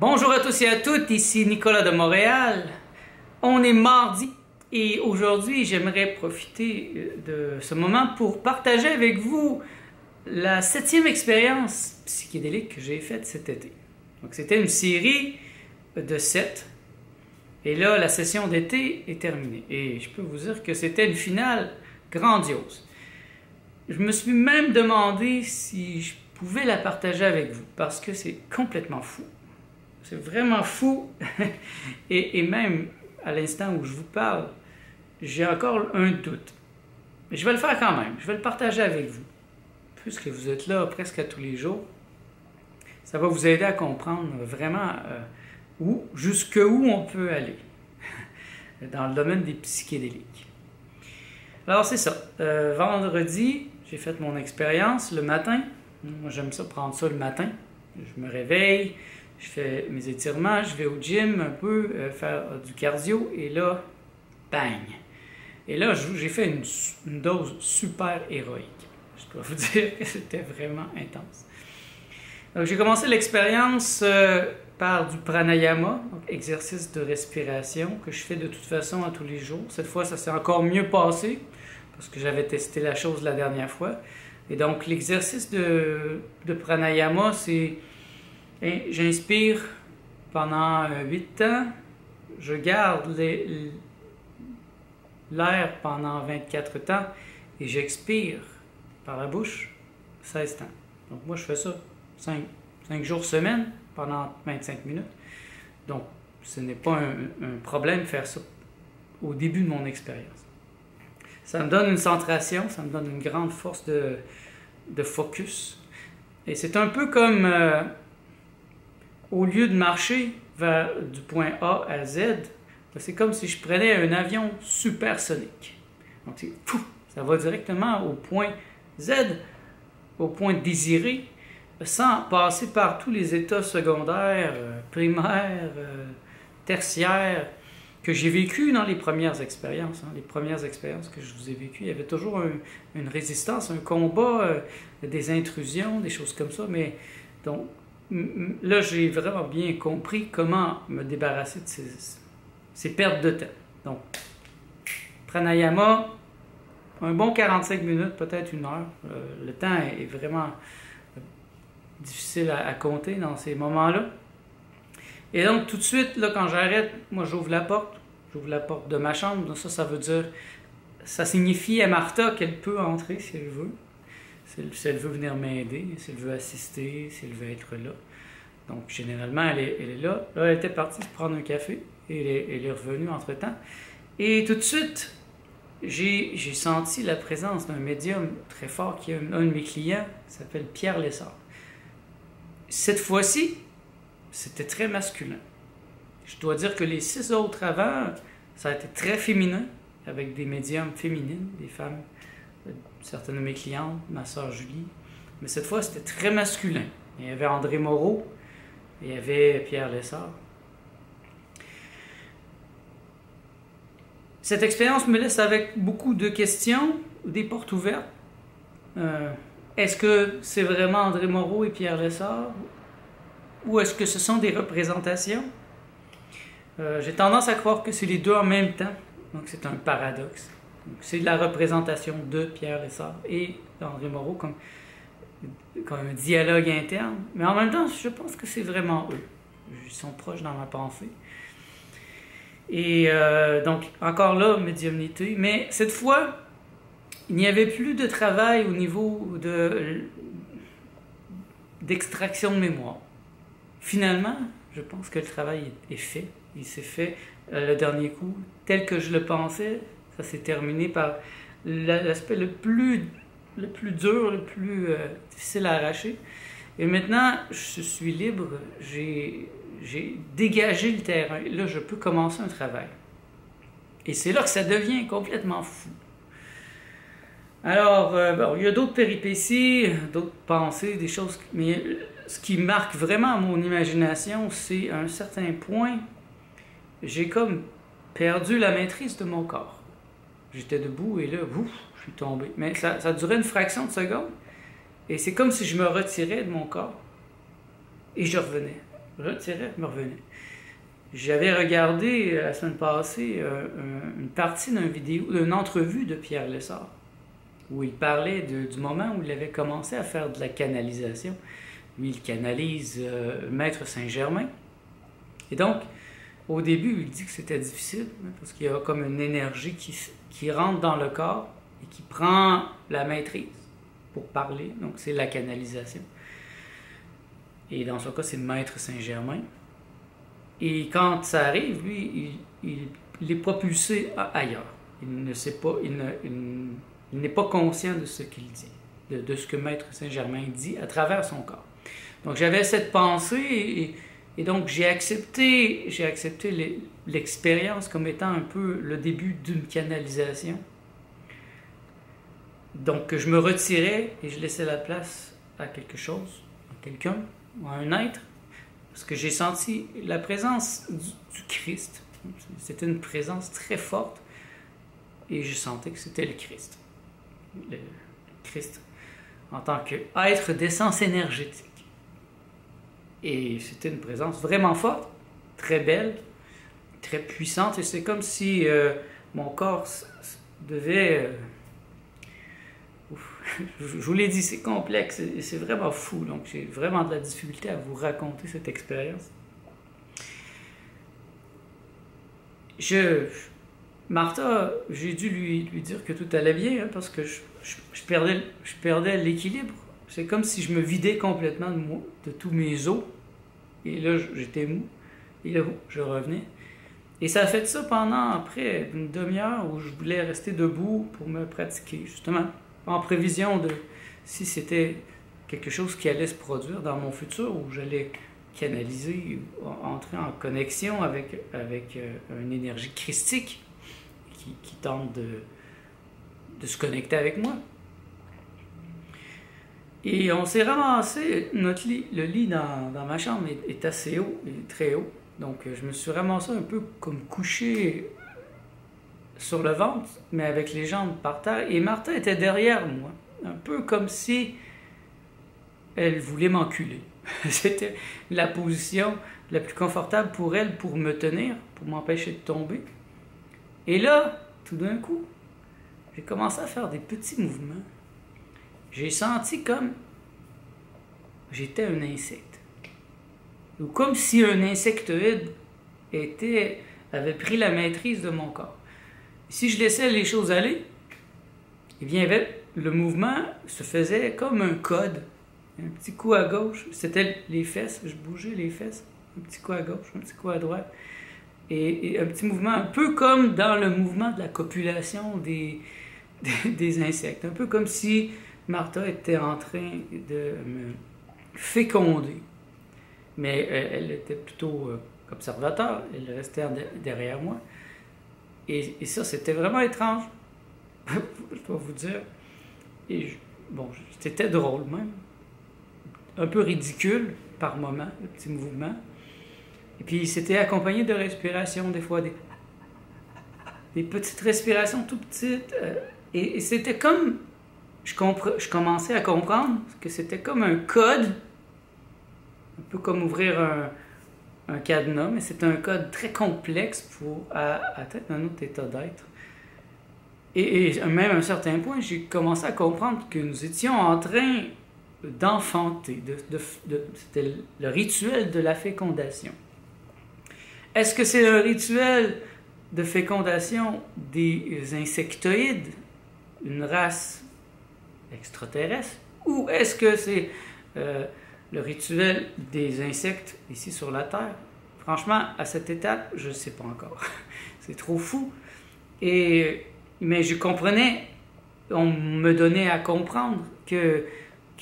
Bonjour à tous et à toutes, ici Nicolas de Montréal. On est mardi et aujourd'hui j'aimerais profiter de ce moment pour partager avec vous la 7e expérience psychédélique que j'ai faite cet été. Donc c'était une série de 7 et là la session d'été est terminée et je peux vous dire que c'était une finale grandiose. Je me suis même demandé si je pouvais la partager avec vous parce que c'est complètement fou. C'est vraiment fou. et même à l'instant où je vous parle, j'ai encore un doute. Mais je vais le faire quand même. Je vais le partager avec vous. Puisque vous êtes là presque à tous les jours, ça va vous aider à comprendre vraiment jusqu'où on peut aller dans le domaine des psychédéliques. Alors c'est ça. Vendredi, j'ai fait mon expérience le matin. Moi j'aime ça, prendre ça le matin. Je me réveille. Je fais mes étirements, je vais au gym un peu, faire du cardio, et là, bang! Et là, j'ai fait une dose super héroïque. Je dois vous dire que c'était vraiment intense. Donc, j'ai commencé l'expérience par du pranayama, donc exercice de respiration, que je fais de toute façon à tous les jours. Cette fois, ça s'est encore mieux passé, parce que j'avais testé la chose la dernière fois. Et donc, l'exercice de pranayama, c'est... J'inspire pendant 8 temps, je garde l'air pendant 24 temps et j'expire par la bouche 16 temps. Donc moi je fais ça 5 jours semaine pendant 25 minutes. Donc ce n'est pas un problème de faire ça au début de mon expérience. Ça me donne une centration, ça me donne une grande force de focus. Et c'est un peu comme... au lieu de marcher du point A à Z, c'est comme si je prenais un avion supersonique. Donc, ça va directement au point Z, au point désiré, sans passer par tous les états secondaires, primaires, tertiaires, que j'ai vécu dans les premières expériences. Les premières expériences que je vous ai vécues, il y avait toujours une résistance, un combat, des intrusions, des choses comme ça. Mais donc, là, j'ai vraiment bien compris comment me débarrasser de ces pertes de temps. Donc, pranayama, un bon 45 minutes, peut-être 1 heure. Le temps est vraiment difficile à compter dans ces moments-là. Et donc, tout de suite, là, quand j'arrête, moi, j'ouvre la porte de ma chambre. Donc ça veut dire, ça signifie à Martha qu'elle peut entrer si elle veut. Si elle veut venir m'aider, si elle veut assister, si elle veut être là. Donc, généralement, elle est là. Là, elle était partie se prendre un café et elle est revenue entre-temps. Et tout de suite, j'ai senti la présence d'un médium très fort qui est un de mes clients, qui s'appelle Pierre Lessard. Cette fois-ci, c'était très masculin. Je dois dire que les 6 autres avant, ça a été très féminin, avec des médiums féminines, des femmes. Certaines de mes clientes, ma soeur Julie. Mais cette fois, c'était très masculin. Il y avait André Moreau, il y avait Pierre Lessard. Cette expérience me laisse avec beaucoup de questions, des portes ouvertes. Est-ce que c'est vraiment André Moreau et Pierre Lessard? Ou est-ce que ce sont des représentations? J'ai tendance à croire que c'est les deux en même temps. Donc c'est un paradoxe. C'est de la représentation de Pierre Lessard et d'André Moreau comme un dialogue interne. Mais en même temps, je pense que c'est vraiment eux. Ils sont proches dans ma pensée. Et donc, encore là, médiumnité. Mais cette fois, il n'y avait plus de travail au niveau d'extraction de mémoire. Finalement, je pense que le travail est fait. Il s'est fait le dernier coup tel que je le pensais. Ça s'est terminé par l'aspect le plus dur, le plus difficile à arracher. Et maintenant, je suis libre, j'ai dégagé le terrain. Là, je peux commencer un travail. Et c'est là que ça devient complètement fou. Alors, bon, il y a d'autres péripéties, d'autres pensées, des choses... Mais ce qui marque vraiment mon imagination, c'est à un certain point, j'ai comme perdu la maîtrise de mon corps. J'étais debout et là, ouf, je suis tombé. Mais ça durait une fraction de seconde. Et c'est comme si je me retirais de mon corps et je revenais. retirais, me revenais. J'avais regardé la semaine passée une partie d'une entrevue de Pierre Lessard, où il parlait du moment où il avait commencé à faire de la canalisation. Lui, il canalise Maître Saint-Germain. Et donc, au début, il dit que c'était difficile, parce qu'il y a comme une énergie qui rentre dans le corps et qui prend la maîtrise pour parler. Donc, c'est la canalisation. Et dans son cas, c'est Maître Saint-Germain. Et quand ça arrive, lui, il est propulsé ailleurs. Il ne sait pas, il n'est pas conscient de ce qu'il dit, de ce que Maître Saint-Germain dit à travers son corps. Donc j'avais cette pensée et donc j'ai accepté l'expérience comme étant un peu le début d'une canalisation. Donc je me retirais et je laissais la place à quelque chose, à quelqu'un, à un être. Parce que j'ai senti la présence du Christ. C'était une présence très forte. Et je sentais que c'était le Christ. Le Christ en tant qu'être d'essence énergétique. Et c'était une présence vraiment forte, très belle, très puissante. Et c'est comme si mon corps devait... Je vous l'ai dit, c'est complexe et c'est vraiment fou. Donc, j'ai vraiment de la difficulté à vous raconter cette expérience. Martha, j'ai dû lui dire que tout allait bien parce que je perdais l'équilibre. C'est comme si je me vidais complètement de tous mes os. Et là, j'étais mou. Et là, je revenais. Et ça a fait ça pendant près d'une demi-heure où je voulais rester debout pour me pratiquer, justement. En prévision de si c'était quelque chose qui allait se produire dans mon futur, où j'allais canaliser, entrer en connexion avec une énergie christique qui tente de se connecter avec moi. Et on s'est ramassé, le lit dans ma chambre est assez haut, est très haut, donc je me suis ramassé un peu comme couché sur le ventre, mais avec les jambes par terre. Et Martha était derrière moi, un peu comme si elle voulait m'enculer. C'était la position la plus confortable pour elle, pour me tenir, pour m'empêcher de tomber. Et là, tout d'un coup, j'ai commencé à faire des petits mouvements. J'ai senti comme j'étais un insecte. Ou comme si un insectoïde avait pris la maîtrise de mon corps. Si je laissais les choses aller, eh bien, le mouvement se faisait comme un code. Un petit coup à gauche, c'était les fesses, je bougeais les fesses. Un petit coup à gauche, un petit coup à droite. Et un petit mouvement, un peu comme dans le mouvement de la copulation des insectes. Un peu comme si Martha était en train de me féconder. Mais elle était plutôt observateur, elle restait derrière moi. Et ça, c'était vraiment étrange, je dois vous dire. Et c'était drôle même. Un peu ridicule par moments, le petit mouvement. Et puis, c'était accompagné de respiration, des fois, des petites respirations tout petites. Et c'était comme... Je commençais à comprendre que c'était comme un code, un peu comme ouvrir un cadenas, mais c'est un code très complexe pour atteindre un autre état d'être. Et même à un certain point, j'ai commencé à comprendre que nous étions en train d'enfanter. C'était le rituel de la fécondation. Est-ce que c'est un rituel de fécondation des insectoïdes, une race extraterrestre, ou est-ce que c'est le rituel des insectes ici sur la Terre? Franchement, à cette étape, je ne sais pas encore. C'est trop fou. Mais je comprenais, on me donnait à comprendre que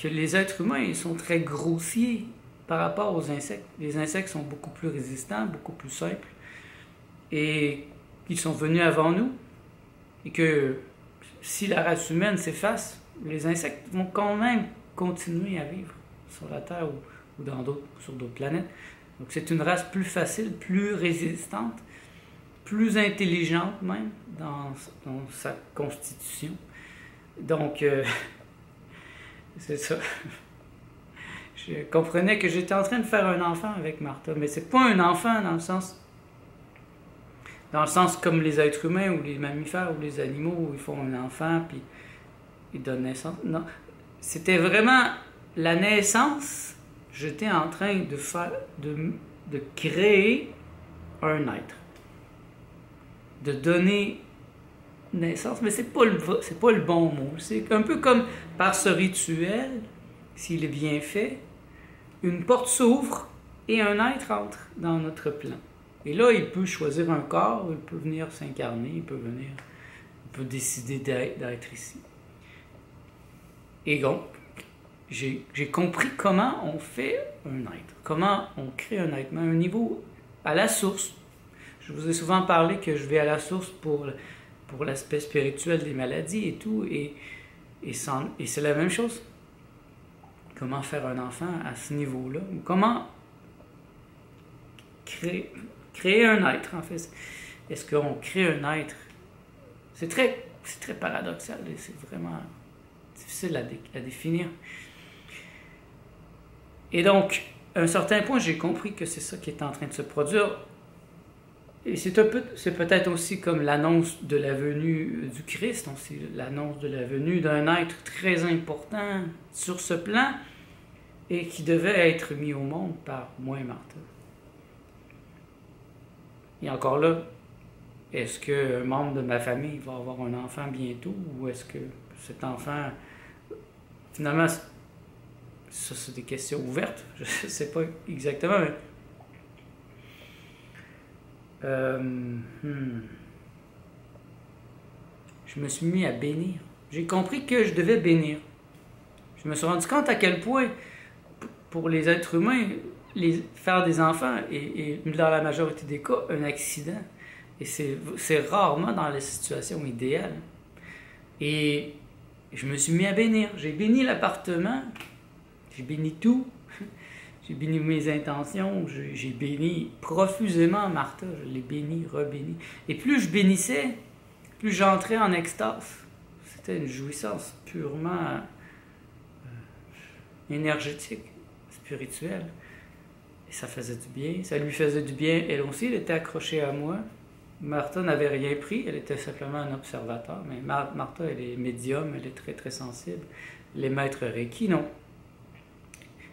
les êtres humains ils sont très grossiers par rapport aux insectes. Les insectes sont beaucoup plus résistants, beaucoup plus simples, et ils sont venus avant nous, et que si la race humaine s'efface, les insectes vont quand même continuer à vivre sur la Terre ou sur d'autres planètes. Donc c'est une race plus facile, plus résistante, plus intelligente même dans sa constitution. Donc, c'est ça. Je comprenais que j'étais en train de faire un enfant avec Martha, mais c'est pas un enfant dans le sens comme les êtres humains ou les mammifères ou les animaux où ils font un enfant puis ils donnent naissance. Non, c'était vraiment la naissance. J'étais en train de créer un être, de donner naissance, mais c'est pas le bon mot. C'est un peu comme par ce rituel, s'il est bien fait, une porte s'ouvre et un être entre dans notre plan. Et là, il peut choisir un corps, il peut venir s'incarner, il peut décider d'être ici. Et donc, j'ai compris comment on fait un être, comment on crée un être, mais à un niveau, à la source. Je vous ai souvent parlé que je vais à la source pour l'aspect spirituel des maladies et tout, et c'est la même chose. Comment faire un enfant à ce niveau-là, ou comment créer un être, en fait. Est-ce qu'on crée un être? C'est très paradoxal et c'est vraiment difficile à définir. Et donc, à un certain point, j'ai compris que c'est ça qui est en train de se produire. Et c'est peut-être aussi comme l'annonce de la venue du Christ, c'est l'annonce de la venue d'un être très important sur ce plan et qui devait être mis au monde par moi et Martha. Et encore là, est-ce qu'un membre de ma famille va avoir un enfant bientôt ou est-ce que cet enfant, finalement, ça c'est des questions ouvertes, je ne sais pas exactement, mais je me suis mis à bénir. J'ai compris que je devais bénir. Je me suis rendu compte à quel point, pour les êtres humains, faire des enfants est, dans la majorité des cas, un accident. Et c'est rarement dans la situation idéale. Et je me suis mis à bénir. J'ai béni l'appartement, j'ai béni tout. J'ai béni mes intentions, j'ai béni profusément Martha, je l'ai béni, rebéni. Et plus je bénissais, plus j'entrais en extase. C'était une jouissance purement énergétique, spirituelle. Et ça faisait du bien, ça lui faisait du bien. Elle aussi, elle était accrochée à moi. Martha n'avait rien pris, elle était simplement un observateur. Mais Martha, elle est médium, elle est très très sensible. Les maîtres Reiki, non.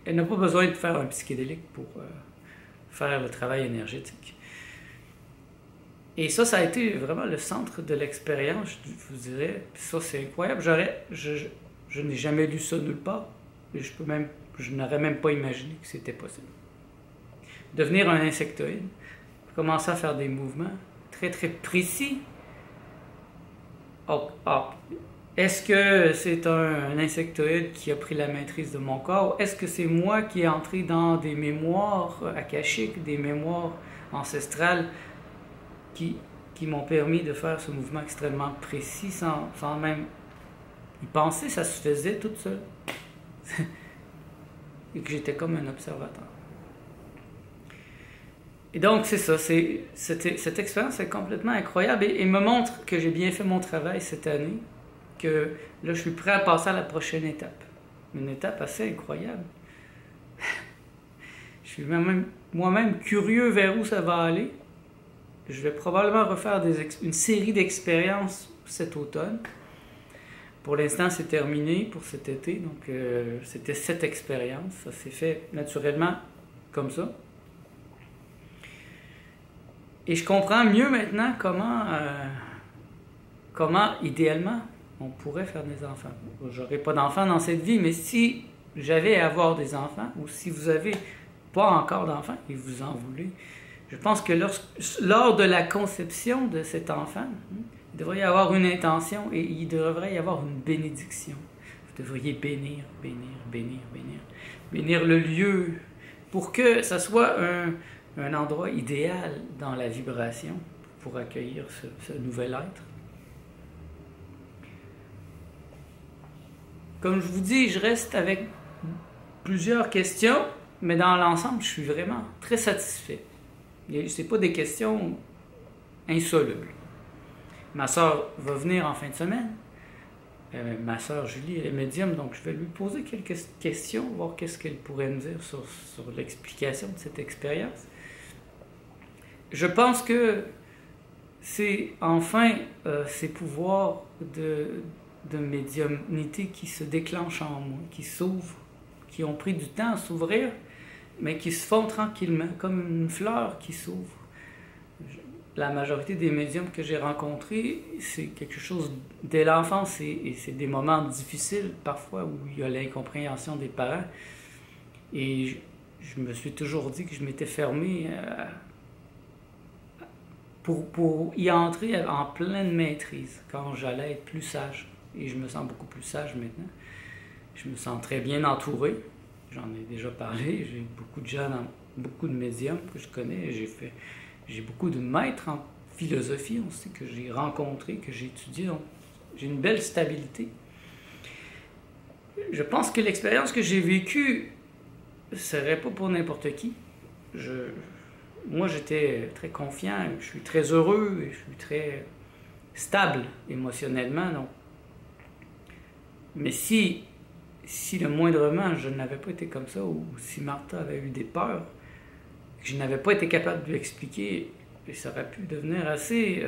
Elle n'a pas besoin de faire un psychédélique pour faire le travail énergétique. Et ça a été vraiment le centre de l'expérience, je vous dirais. Ça, c'est incroyable. Je n'ai jamais lu ça nulle part. Et je n'aurais même pas imaginé que c'était possible. Devenir un insectoïde, commencer à faire des mouvements très, très précis. Est-ce que c'est un insectoïde qui a pris la maîtrise de mon corps? Est-ce que c'est moi qui ai entré dans des mémoires akashiques, des mémoires ancestrales qui m'ont permis de faire ce mouvement extrêmement précis sans même y penser? Ça se faisait tout seul. Et que j'étais comme un observateur. Et donc, c'est ça. Cette expérience est complètement incroyable et me montre que j'ai bien fait mon travail cette année. Que là, je suis prêt à passer à la prochaine étape. Une étape assez incroyable. Je suis moi-même curieux vers où ça va aller. Je vais probablement refaire une série d'expériences cet automne. Pour l'instant, c'est terminé pour cet été. Donc, c'était 7 expériences. Ça s'est fait naturellement comme ça. Et je comprends mieux maintenant comment idéalement, on pourrait faire des enfants. J'aurais pas d'enfants dans cette vie, mais si j'avais à avoir des enfants, ou si vous avez pas encore d'enfants et vous en voulez, je pense que lors de la conception de cet enfant, il devrait y avoir une intention et il devrait y avoir une bénédiction. Vous devriez bénir, bénir, bénir, bénir. Bénir le lieu pour que ça soit un endroit idéal dans la vibration pour accueillir ce nouvel être. Comme je vous dis, je reste avec plusieurs questions, mais dans l'ensemble, je suis vraiment très satisfait. Ce n'est pas des questions insolubles. Ma soeur va venir en fin de semaine. Ma sœur Julie, elle est médium, donc je vais lui poser quelques questions, voir qu'est-ce qu'elle pourrait me dire sur l'explication de cette expérience. Je pense que c'est enfin ces pouvoirs de médiumnité qui se déclenchent en moi, qui s'ouvrent, qui ont pris du temps à s'ouvrir, mais qui se font tranquillement, comme une fleur qui s'ouvre. La majorité des médiums que j'ai rencontrés, c'est quelque chose dès l'enfance, et c'est des moments difficiles parfois où il y a l'incompréhension des parents. Et je me suis toujours dit que je m'étais fermé pour y entrer en pleine maîtrise quand j'allais être plus sage. Et je me sens beaucoup plus sage maintenant. Je me sens très bien entouré. J'en ai déjà parlé. J'ai beaucoup de gens, beaucoup de médiums que je connais. J'ai beaucoup de maîtres en philosophie aussi que j'ai rencontrés, que j'ai étudiés. Donc, j'ai une belle stabilité. Je pense que l'expérience que j'ai vécue ne serait pas pour n'importe qui. Moi, j'étais très confiant, je suis très heureux, et je suis très stable émotionnellement. Donc. Mais si le moindrement je n'avais pas été comme ça, ou si Martha avait eu des peurs, que je n'avais pas été capable de lui expliquer, ça aurait pu devenir assez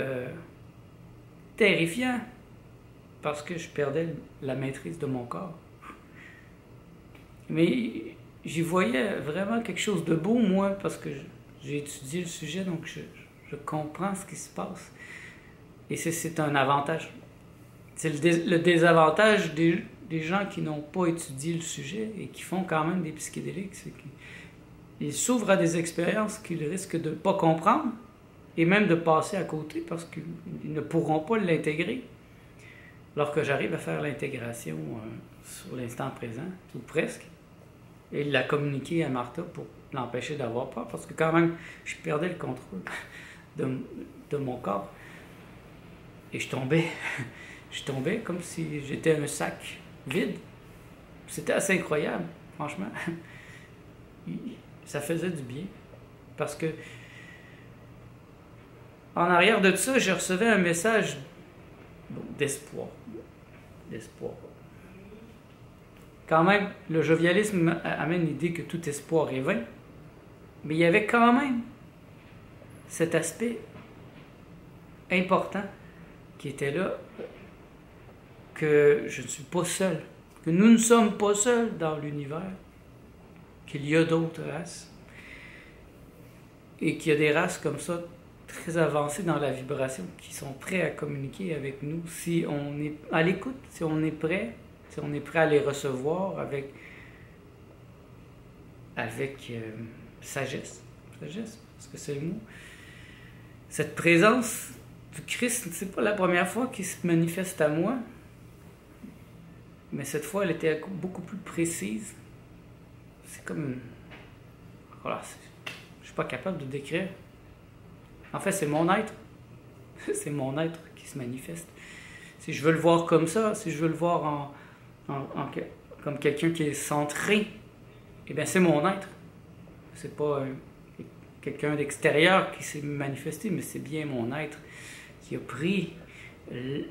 terrifiant, parce que je perdais la maîtrise de mon corps. Mais j'y voyais vraiment quelque chose de beau, moi, parce que j'ai étudié le sujet, donc je comprends ce qui se passe. Et c'est un avantage. C'est le désavantage des gens qui n'ont pas étudié le sujet et qui font quand même des psychédéliques, c'est qu'ils s'ouvrent à des expériences qu'ils risquent de ne pas comprendre et même de passer à côté parce qu'ils ne pourront pas l'intégrer. Alors que j'arrive à faire l'intégration sur l'instant présent, ou presque, et la communiquer à Martha pour l'empêcher d'avoir peur, parce que quand même, je perdais le contrôle de mon corps. Et je tombais comme si j'étais un sac vide. C'était assez incroyable, franchement. Ça faisait du bien. Parce que, en arrière de ça, je recevais un message d'espoir. D'espoir. Quand même, le jovialisme amène l'idée que tout espoir est vain. Mais il y avait quand même cet aspect important qui était là, que je ne suis pas seul, que nous ne sommes pas seuls dans l'univers, qu'il y a d'autres races, et qu'il y a des races comme ça, très avancées dans la vibration, qui sont prêts à communiquer avec nous si on est à l'écoute, si on est prêt à les recevoir avec sagesse, parce que c'est le mot. Cette présence du Christ, c'est pas la première fois qu'il se manifeste à moi, mais cette fois, elle était beaucoup plus précise. C'est comme voilà, je suis pas capable de décrire. En fait, c'est mon être. C'est mon être qui se manifeste. Si je veux le voir comme ça, si je veux le voir comme quelqu'un qui est centré, eh bien, c'est mon être. C'est pas quelqu'un d'extérieur qui s'est manifesté, mais c'est bien mon être qui a pris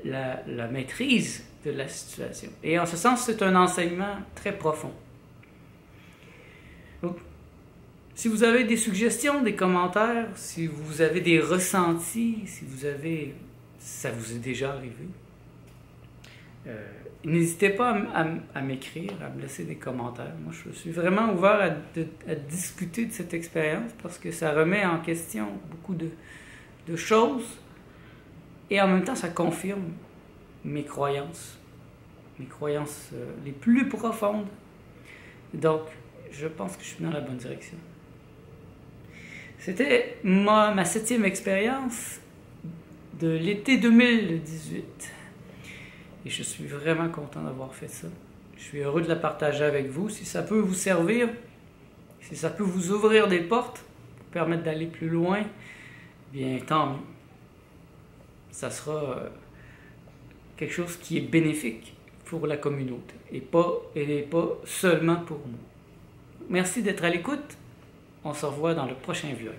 la maîtrise de la situation. Et en ce sens, c'est un enseignement très profond. Donc, si vous avez des suggestions, des commentaires, si vous avez des ressentis, ça vous est déjà arrivé, n'hésitez pas à m'écrire, à me laisser des commentaires. Moi, je suis vraiment ouvert à discuter de cette expérience parce que ça remet en question beaucoup de choses et en même temps, ça confirme mes croyances les plus profondes. Donc, je pense que je suis dans la bonne direction. C'était ma 7e expérience de l'été 2018. Et je suis vraiment content d'avoir fait ça. Je suis heureux de la partager avec vous. Si ça peut vous servir, si ça peut vous ouvrir des portes, vous permettre d'aller plus loin, bien tant mieux. Ça sera quelque chose qui est bénéfique pour la communauté et pas seulement pour nous. Merci d'être à l'écoute. On se revoit dans le prochain vlog.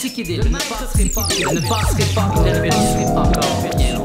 psychédélique ne passerait pas, il ne révélerait pas encore rien.